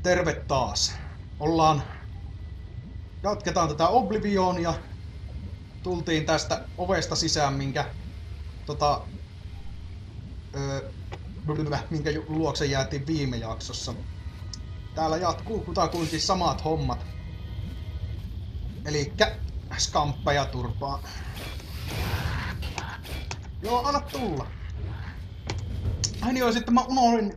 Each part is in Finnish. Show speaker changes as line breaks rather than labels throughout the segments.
Terve taas. Jatketaan tätä Oblivionia. Tultiin tästä ovesta sisään, minkä minkä luokse jäätiin viime jaksossa. Täällä jatkuu kutakuinkin samat hommat. Elikkä skamppeja turpaa. Joo, anna tulla. Ai niin, sitten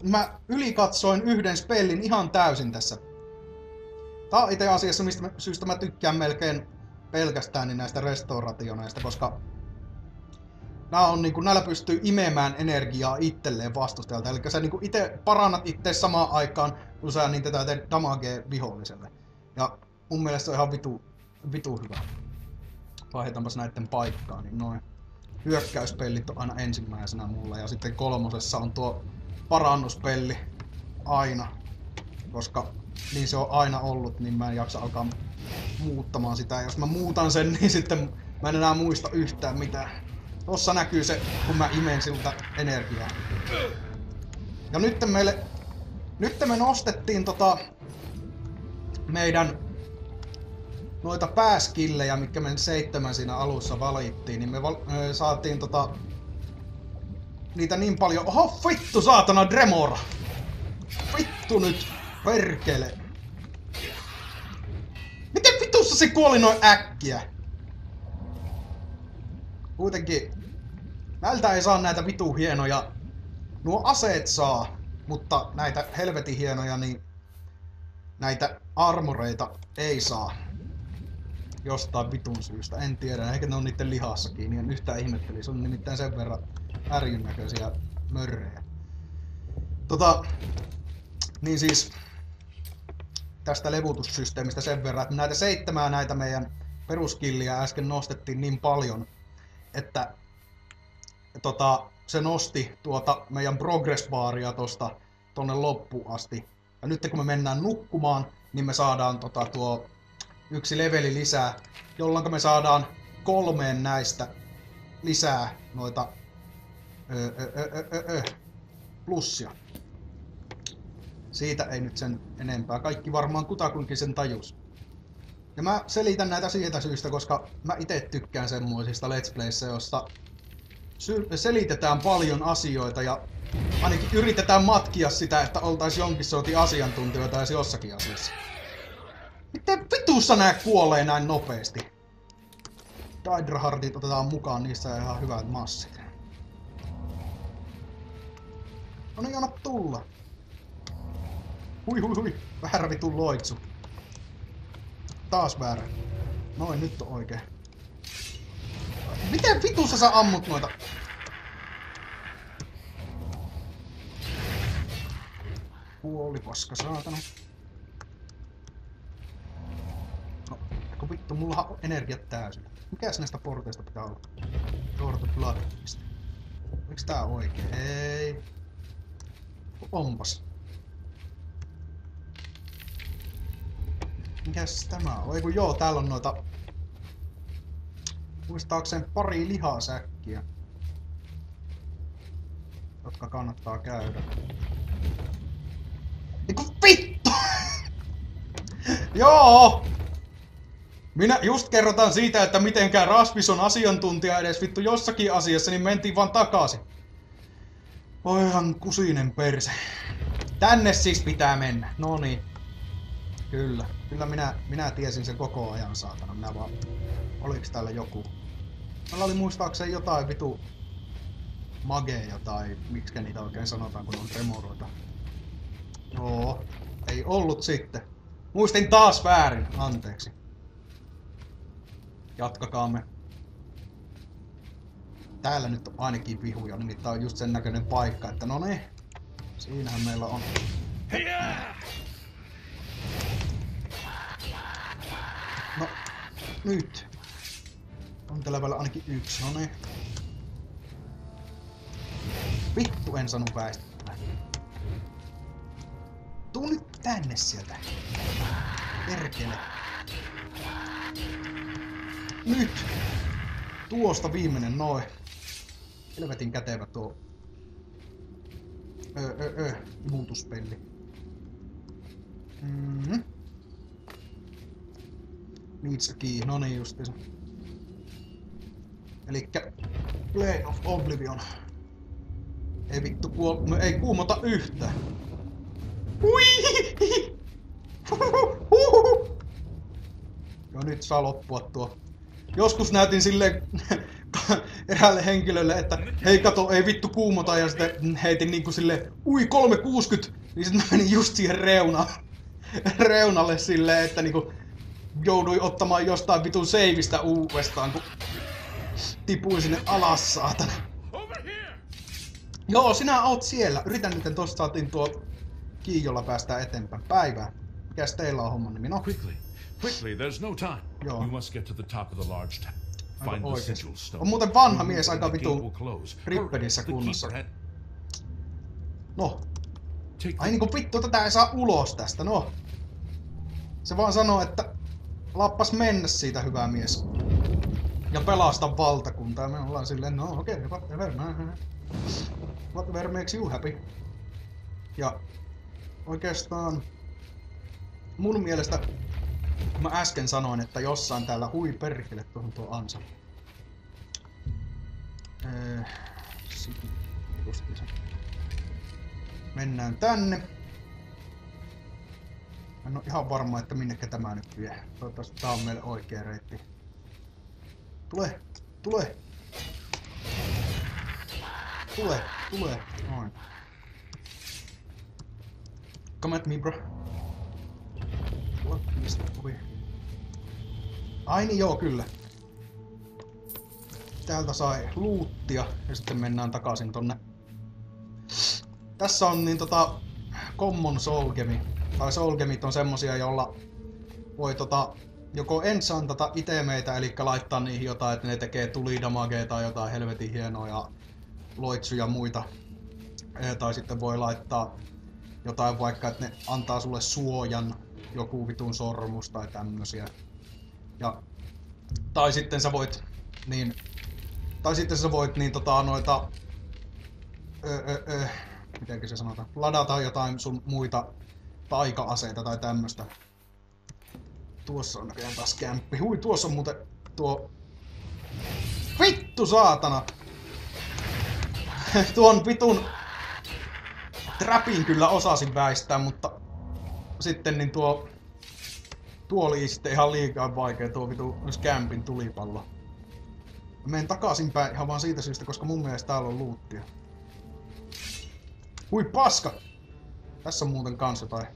mä ylikatsoin yhden spellin ihan täysin tässä. Tää on itse asiassa, mistä syystä mä tykkään melkein pelkästään niin näistä restaurationeista, koska näillä pystyy imemään energiaa itselleen vastustajalta. Eli sä itse parannat itse samaan aikaan, kun sä niin tätä teet damagea viholliselle. Ja mun mielestä se on ihan vitu hyvä. Vaihdetaanpas näitten paikkaa, niin noin. Hyökkäyspellit on aina ensimmäisenä mulla, ja sitten kolmosessa on tuo parannuspelli aina. Koska niin se on aina ollut, niin mä en jaksa alkaa muuttamaan sitä. Ja jos mä muutan sen, niin sitten mä en enää muista yhtään mitään. Tossa näkyy se, kun mä imen siltä energiaa. Ja nyt me nostettiin meidän noita pääskillejä, mitkä me 7 siinä alussa valittiin, niin me saatiin niitä niin paljon. Oho, vittu saatana Dremora! Vittu nyt, perkele! Miten vitussa se kuoli noin äkkiä? Kuitenkin, näiltä ei saa näitä vitu hienoja. Nuo aseet saa, mutta näitä helvetin hienoja, niin näitä armoreita ei saa. Jostain vitun syystä, en tiedä, eikä ne on niitten lihassakin, niin en yhtään ihmetteli, se on nimittäin sen verran ärjyn näköisiä mörrejä. Niin siis tästä levutussysteemistä sen verran, että näitä 7 näitä meidän peruskilliä äsken nostettiin niin paljon, että se nosti meidän progress-baaria tonne loppuun asti. Ja nyt kun me mennään nukkumaan, niin me saadaan tuo 1 leveli lisää, jolloin me saadaan 3 näistä lisää noita plussia. Siitä ei nyt sen enempää. Kaikki varmaan kutakuinkin sen tajus. Ja mä selitän näitä siitä syystä, koska mä itse tykkään semmoisista Let's Playssä, josta selitetään paljon asioita ja ainakin yritetään matkia sitä, että oltais jonkin sortin asiantuntijoita edes jossakin asiassa. Miten vitussa nää kuolee näin nopeasti? Daedrahardit otetaan mukaan, niissä on ihan hyvät massit. No niin, anna tulla. Hui. Väärä vitun loitsu. Taas väärä. Noin, nyt on oikein. Miten vitussa sä ammut noita? Kuoli paska saatana. No, kun vittu, mullahan on energiat täysin. Mikäs näistä porteista pitää olla? Door to Bloodfist. Oliks tää oikein? Ei. Onpas. Mikäs tämä on? Ei kun joo, täällä on noita muistaakseni pari lihasäkkiä, jotka kannattaa käydä. Eiku vittu! Joo! Minä just kerrotaan siitä, että mitenkään Rasmus on asiantuntija edes vittu jossakin asiassa, niin mentiin vaan takaisin. Oihan kusinen perse. Tänne siis pitää mennä. No niin. Kyllä minä tiesin sen koko ajan saatana. Minä vaan... Oliks täällä joku? Täällä oli muistaakseni jotain vitu mageja tai miksikä niitä oikein sanotaan, kun on tremoroita. Joo, ei ollut sitten. Muistin taas väärin, anteeksi. Jatkakaamme. Täällä nyt on ainakin vihuja, nimittäin on just sen näköinen paikka, että no niin. Siinähän meillä on. No, nyt. On tällä välillä ainakin 1, no niin. Vittu, en sano väistettyä. Tuu nyt tänne sieltä. Perkele. Nyt! Tuosta viimeinen, noin. Helvetin kätevä tuo. Imutuspelli. Needs a key, no niin justiinsa. Elikkä Plane of Oblivion. Ei vittu ei kuumota yhtään. Hui! Joo, nyt saa loppua tuo. Joskus näytin silleen eräälle henkilölle, että hei kato, ei vittu kuumota, ja sitten heitin niinku silleen ui 360, niin sitten mä menin just siihen reunalle silleen, että niinku jouduin ottamaan jostain vitun seivistä uudestaan, kun tipuin sinne alas, saatana. Joo, sinä oot siellä. Yritän miten tosta saatiin tuo kii, jolla päästään eteenpäin. Päivää. Mikäs teillä on homman nimi? No.
Quickly, there's no time.
Joo.
You must get to the top of the large tower. Find the sigil stone.
On muuten vanha mies aika vitu rippedissä kunnossa. No. Ai niinku vittu, tätä ei saa ulos tästä, no. Se vaan sanoo, että lappas mennä siitä, hyvä mies. Ja pelasta valtakuntaa. Me ollaan silleen, no okei, whatever makes you happy. Ja oikeastaan mun mielestä mä äsken sanoin, että jossain täällä hui perkele tuohon tuo ansa. Mennään tänne. En oo ihan varma, että minnekä tämä nyt vie. Toivottavasti tää on meille oikea reitti. Tule! Tule! Tule! Tule! Noin. Come at me, bro. Mistä ovi? Ai niin joo, kyllä. Täältä sai loottia ja sitten mennään takaisin tonne. Tässä on niin common soul gemi. Tai soul gemit on semmosia, jolla voi joko enchantata itemeitä, eli laittaa niihin jotain, että ne tekee tulidamagea tai jotain helvetin hienoja loitsuja muita. Tai sitten voi laittaa jotain vaikka, että ne antaa sulle suojan, joku vitun sormus tai tämmösiä. Ja tai sitten sä voit noita mitenkä se sanotaan, ladata jotain sun muita taika-aseita tai tämmöstä. Tuossa on näköjään taas kämppi. Hui, tuossa on muuten tuo... Vittu saatana! Tuon vitun trapin kyllä osasin väistää, mutta sitten niin tuo oli sitten ihan liikaa vaikea tuo vitu kämpin tulipallo. Mä menen takaisinpäin ihan vaan siitä syystä, koska mun mielestä täällä on loottia. Hui paska! Tässä on muuten kans jotain.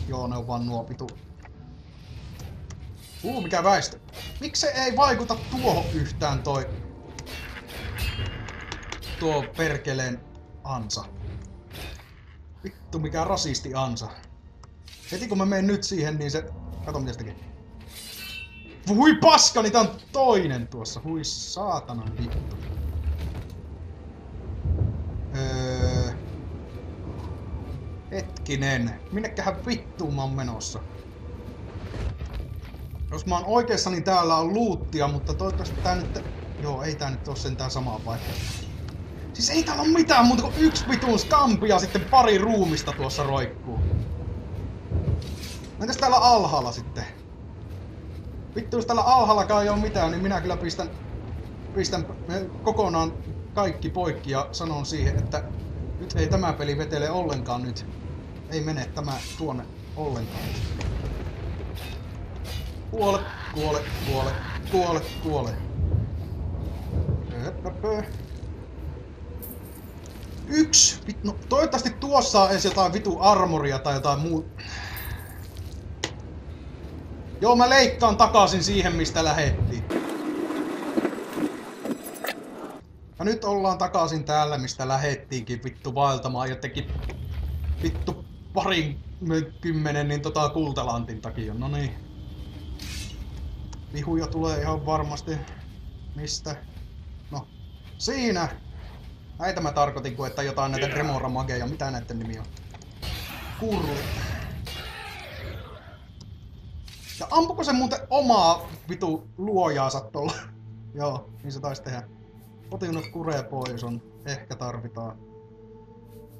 Joo, ne on vaan nuo vitu. Mikä väistö. Miksi se ei vaikuta tuohon yhtään tuo perkeleen ansa? Vittu mikä rasisti ansa. Heti kun mä menen nyt siihen, niin se... Kato mitä se teki. Hui paska, niin tää on toinen tuossa. Hui saatana vittu. Hetkinen. Minnekähän vittuun mä oon menossa? Jos mä oon oikeassa, niin täällä on loottia, mutta toivottavasti tää nyt... Joo, ei tää nyt oo sentään samaa paikkaa. Siis ei täällä oo mitään muuta kuin yksi vitun skampi ja sitten pari ruumista tuossa roikkuu. Entäs täällä alhaalla sitten? Vittu, jos täällä alhaallakaan ei oo mitään, niin minä kyllä pistän kokonaan kaikki poikki ja sanon siihen, että nyt ei tämä peli vetele ollenkaan nyt. Ei mene tämä tuonne ollenkaan. Kuole, kuole, kuole, kuole, kuole. Yksi! No, toivottavasti tuossa on edes jotain vitu armoria tai jotain muu. Joo, mä leikkaan takaisin siihen, mistä lähettiin. Ja nyt ollaan takaisin täällä, mistä lähettiinkin vittu vaeltamaan jotenkin vittu 20 niin kultalantin takia. No niin. Vihuja tulee ihan varmasti. Mistä? No, siinä! Näitä mä tarkoitin, kun että jotain näitä Remora-mageja. Mitä näitten nimi on? Kurli. Ja ampuko se muuten omaa vitu luojaansa tolla? Joo, niin se taisi tehdä. Potinnot kuree pois on. Ehkä tarvitaan.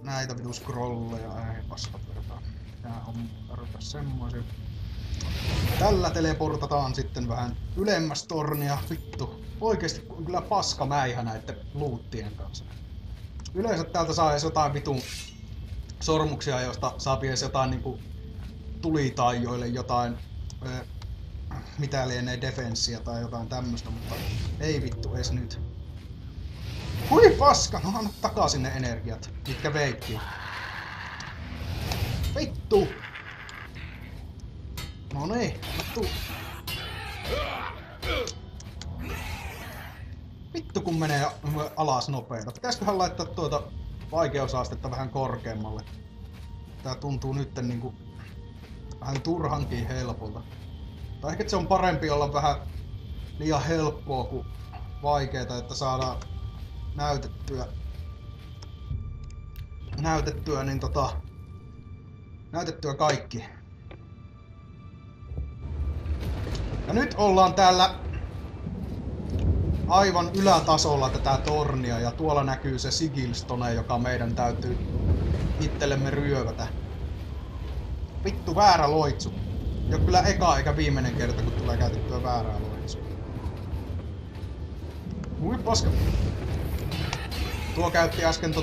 näitä vitu scrolleja, ei paskat vertaa. Tää on tarvita semmoisia. Tällä teleportataan sitten vähän ylemmäs tornia. Vittu, oikeesti kyllä paska mäihä näitten loottien kanssa. Yleensä täältä saa edes jotain vitun sormuksia, josta saa edes jotain niinku tulitaijoille jotain mitä lienee defenssiä tai jotain tämmöstä, mutta ei vittu edes nyt. Hui paska, no anna takaisin ne energiat, mitkä veittiin. Vittu! No niin, vittu. Vittu kun menee alas nopeeta. Pitäisköhän laittaa tuota vaikeusastetta vähän korkeammalle. Tää tuntuu nytten niinku vähän turhankin helpolta. Tai ehkä se on parempi olla vähän liian helppoa kuin vaikeeta, että saadaan näytettyä niin näytettyä kaikki. Ja nyt ollaan täällä aivan ylätasolla tätä tornia ja tuolla näkyy se Sigilstone, joka meidän täytyy itsellemme ryövätä. Vittu, väärä loitsu. Ei oo kyllä eka eikä viimeinen kerta, kun tulee käytettyä väärää loitsua. Ui paska. Tuo käytti äsken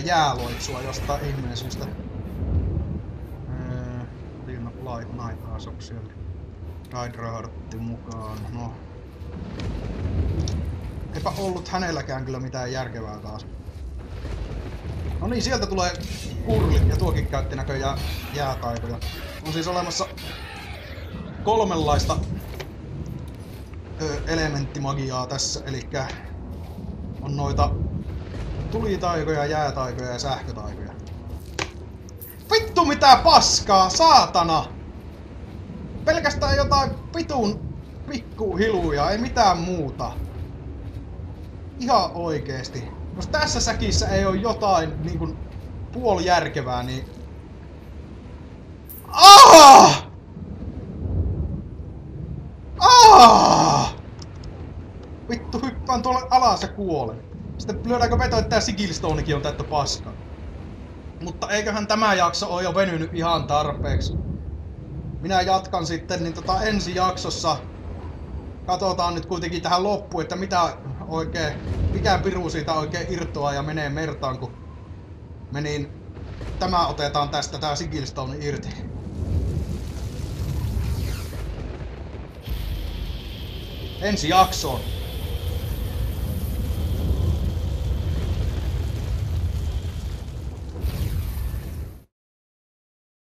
jääloitsua jostain ihmeen syystä. Light Night Asoksia. Hydrahartti mukaan. No. Eipä ollut hänelläkään kyllä mitään järkevää taas. No niin, sieltä tulee kurli ja tuokin käytti näköjään jäätaitoja. On siis olemassa kolmenlaista elementtimagiaa tässä, elikkä on noita tulitaikoja, jäätaikoja ja sähkötaikoja. Vittu mitä paskaa, saatana! Pelkästään jotain vitun pikkuhiluja, ei mitään muuta. Ihan oikeesti. Jos tässä säkissä ei oo jotain niinkun puolijärkevää, niin... Ah! Ah! Vittu, hyppään tuolle alas ja kuolen. Sitten lyödäänkö veto, että tää Sigilstonekin on täyttä paskaa. Mutta eiköhän tämä jakso oo jo venynyt ihan tarpeeksi. Minä jatkan sitten niin ensi jaksossa. Katsotaan nyt kuitenkin tähän loppuun, että mitä oikein, mikä piru siitä oikein irtoaa ja menee mertaan, kun tämä otetaan tästä, tää Sigilstone irti. Ensi jaksoon.